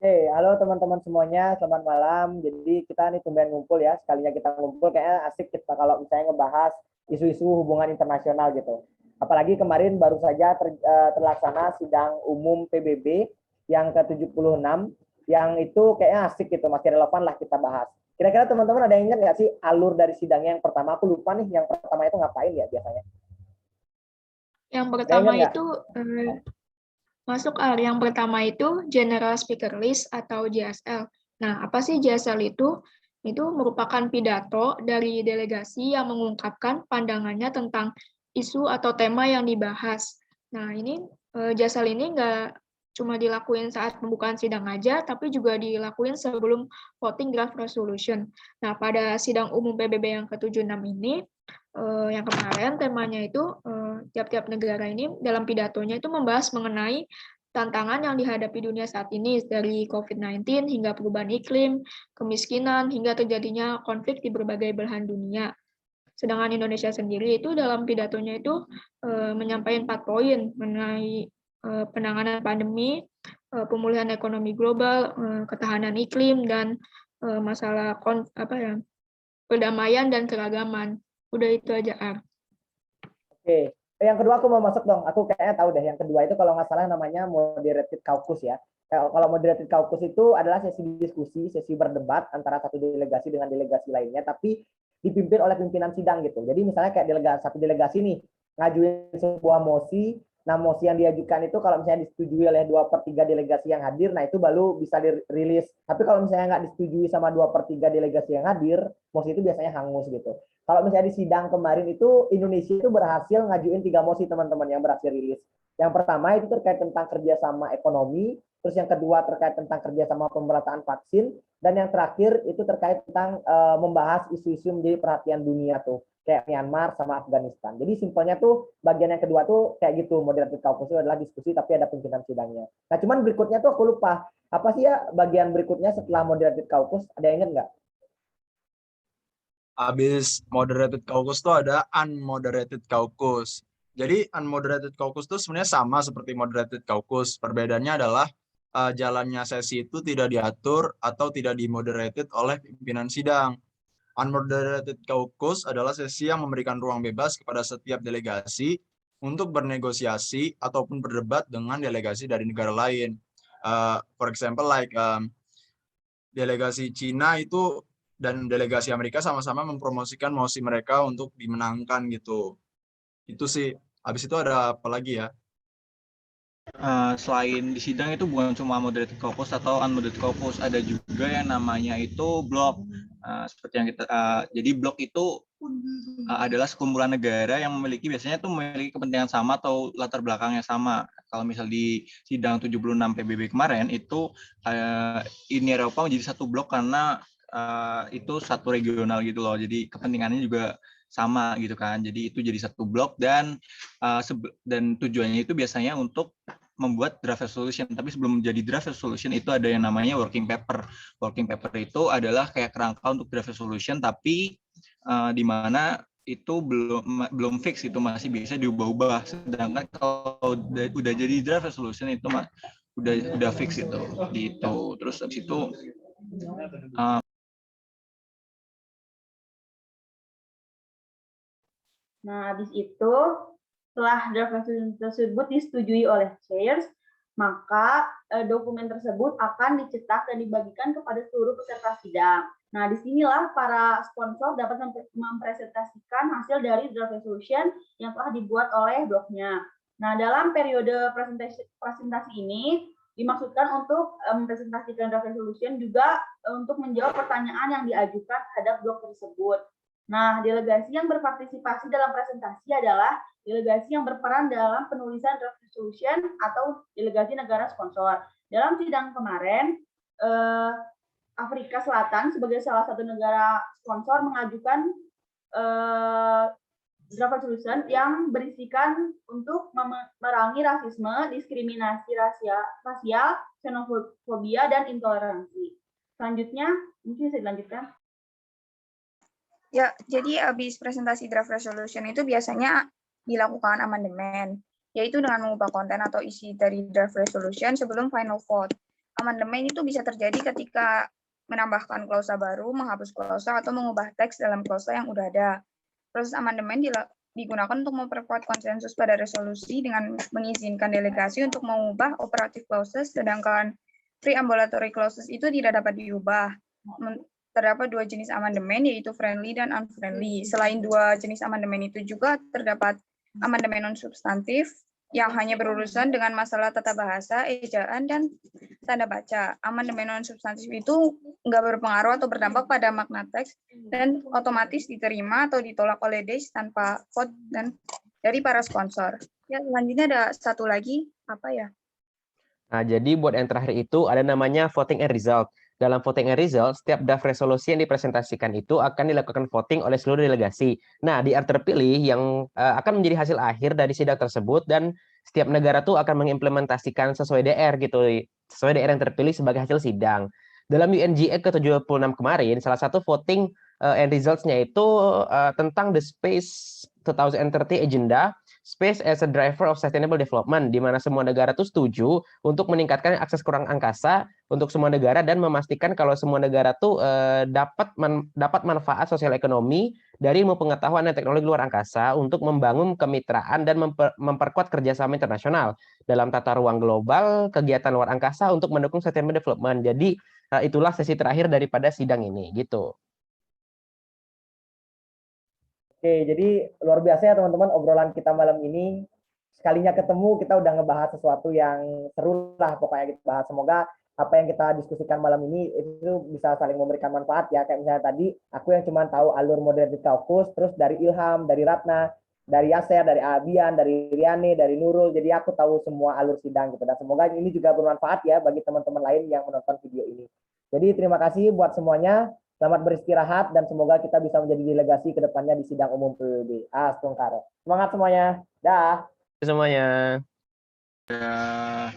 Halo teman-teman semuanya, selamat malam. Jadi kita nih tumben ngumpul ya, sekalinya kita ngumpul kayaknya asik kita kalau misalnya ngebahas isu-isu hubungan internasional gitu. Apalagi kemarin baru saja terlaksana sidang umum PBB yang ke-76, yang itu kayaknya asik gitu, masih relevan lah kita bahas. Kira-kira teman-teman ada yang ingat nggak sih alur dari sidangnya yang pertama? Aku lupa nih, yang pertama itu ngapain ya biasanya? Yang Ada yang pertama ingat nggak? itu yang pertama itu General Speaker List atau JSL. Nah, apa sih JSL itu? Itu merupakan pidato dari delegasi yang mengungkapkan pandangannya tentang isu atau tema yang dibahas. Nah, ini JSL ini nggak cuma dilakuin saat pembukaan sidang aja, tapi juga dilakuin sebelum voting draft resolution. Nah, pada sidang umum PBB yang ke-76 ini, yang kemarin temanya itu tiap-tiap negara ini dalam pidatonya itu membahas mengenai tantangan yang dihadapi dunia saat ini dari COVID-19 hingga perubahan iklim, kemiskinan, hingga terjadinya konflik di berbagai belahan dunia. Sedangkan Indonesia sendiri itu dalam pidatonya itu menyampaikan 4 poin mengenai penanganan pandemi, pemulihan ekonomi global, ketahanan iklim, dan masalah perdamaian dan keragaman. Udah itu aja, Ar. Oke, yang kedua aku mau masuk dong. Aku kayaknya tahu deh. Yang kedua itu kalau nggak salah namanya moderated caucus ya. Kalau moderated caucus itu adalah sesi diskusi, sesi berdebat antara satu delegasi dengan delegasi lainnya, tapi dipimpin oleh pimpinan sidang gitu. Jadi misalnya kayak satu delegasi nih ngajuin sebuah mosi. Nah, mosi yang diajukan itu kalau misalnya disetujui oleh 2/3 delegasi yang hadir, nah itu baru bisa dirilis. Tapi kalau misalnya nggak disetujui sama 2/3 delegasi yang hadir, mosi itu biasanya hangus gitu. Kalau misalnya di sidang kemarin itu Indonesia itu berhasil ngajuin 3 mosi teman-teman yang berhasil rilis. Yang pertama itu terkait tentang kerjasama ekonomi, terus yang kedua terkait tentang kerjasama pemerataan vaksin, dan yang terakhir itu terkait tentang membahas isu-isu menjadi perhatian dunia tuh, kayak Myanmar sama Afghanistan. Jadi simpelnya tuh bagian yang kedua tuh kayak gitu, moderated caucus itu adalah diskusi tapi ada pimpinan sidangnya. Nah cuman berikutnya tuh aku lupa, apa sih ya bagian berikutnya setelah moderated caucus, ada yang ingat nggak? Habis moderated caucus tuh ada unmoderated caucus. Jadi unmoderated caucus tuh sebenarnya sama seperti moderated caucus. Perbedaannya adalah jalannya sesi itu tidak diatur atau tidak dimoderated oleh pimpinan sidang. Unmoderated caucus adalah sesi yang memberikan ruang bebas kepada setiap delegasi untuk bernegosiasi ataupun berdebat dengan delegasi dari negara lain. For example, like delegasi Cina itu dan delegasi Amerika sama-sama mempromosikan mosi mereka untuk dimenangkan gitu. Itu sih. Habis itu ada apa lagi ya? Selain di sidang itu bukan cuma moderated caucus atau unmoderated caucus, ada juga yang namanya itu blok. Seperti yang kita jadi blok itu adalah sekumpulan negara yang biasanya tuh memiliki kepentingan sama atau latar belakangnya sama. Kalau misal di sidang 76 PBB kemarin itu Uni Eropa menjadi satu blok karena itu satu regional gitu loh. Jadi kepentingannya juga sama gitu kan. Jadi itu jadi satu blok dan tujuannya itu biasanya untuk membuat draft resolution. Tapi sebelum menjadi draft resolution itu ada yang namanya working paper. Working paper itu adalah kayak kerangka untuk draft resolution, tapi di mana itu belum fix, itu masih bisa diubah-ubah. Sedangkan kalau udah jadi draft resolution itu udah fix itu gitu. Terus habis itu Nah, habis itu setelah draft resolution tersebut disetujui oleh chairs, maka dokumen tersebut akan dicetak dan dibagikan kepada seluruh peserta sidang. Nah, disinilah para sponsor dapat mempresentasikan hasil dari draft resolution yang telah dibuat oleh blognya. Nah, dalam periode presentasi ini dimaksudkan untuk mempresentasikan draft resolution juga untuk menjawab pertanyaan yang diajukan terhadap blog tersebut. Nah, delegasi yang berpartisipasi dalam presentasi adalah delegasi yang berperan dalam penulisan draft resolution atau delegasi negara sponsor. Dalam sidang kemarin, Afrika Selatan sebagai salah satu negara sponsor mengajukan draft resolution yang berisikan untuk memerangi rasisme, diskriminasi rasial, xenofobia, dan intoleransi. Selanjutnya, mungkin bisa dilanjutkan. Ya, jadi habis presentasi draft resolution itu biasanya dilakukan amandemen, yaitu dengan mengubah konten atau isi dari draft resolution sebelum final vote. amandemen itu bisa terjadi ketika menambahkan klausa baru, menghapus klausa, atau mengubah teks dalam klausa yang udah ada. Proses amandemen digunakan untuk memperkuat konsensus pada resolusi dengan mengizinkan delegasi untuk mengubah operative clauses, sedangkan pre-ambulatory clauses itu tidak dapat diubah. Terdapat dua jenis amandemen, yaitu friendly dan unfriendly. Selain dua jenis amandemen itu juga terdapat amandemen non-substantif yang hanya berurusan dengan masalah tata bahasa, ejaan, dan tanda baca. Amandemen non-substantif itu nggak berpengaruh atau berdampak pada makna teks dan otomatis diterima atau ditolak oleh DES tanpa vote dan dari para sponsor. Ya, selanjutnya ada satu lagi, apa ya? Nah, jadi buat yang terakhir itu ada namanya voting and result. Dalam voting and result, setiap draft resolusi yang dipresentasikan itu akan dilakukan voting oleh seluruh delegasi. Nah, DR terpilih yang akan menjadi hasil akhir dari sidang tersebut dan setiap negara tuh akan mengimplementasikan sesuai DR gitu, sesuai DR yang terpilih sebagai hasil sidang. Dalam UNGA ke-76 kemarin, salah satu voting and results-nya itu tentang the Space 2030 Agenda, Space as a Driver of Sustainable Development, di mana semua negara tuh setuju untuk meningkatkan akses ke ruang angkasa untuk semua negara dan memastikan kalau semua negara tuh dapat manfaat sosial ekonomi dari ilmu pengetahuan dan teknologi luar angkasa untuk membangun kemitraan dan memperkuat kerjasama internasional dalam tata ruang global, kegiatan luar angkasa untuk mendukung sustainable development. Jadi itulah sesi terakhir daripada sidang ini, gitu. Oke, jadi luar biasa ya teman-teman obrolan kita malam ini. Sekalinya ketemu kita udah ngebahas sesuatu yang seru lah pokoknya kita bahas. Semoga apa yang kita diskusikan malam ini itu bisa saling memberikan manfaat ya. Kayak misalnya tadi aku yang cuma tahu alur moderated caucus, terus dari Ilham, dari Ratna, dari Yaser, dari Abian, dari Riane, dari Nurul. Jadi aku tahu semua alur sidang gitu. Dan semoga ini juga bermanfaat ya bagi teman-teman lain yang menonton video ini. Jadi terima kasih buat semuanya. Selamat beristirahat dan semoga kita bisa menjadi delegasi ke depannya di sidang umum PBB. Astungkare. Semangat semuanya. Dah. Semuanya. Ya.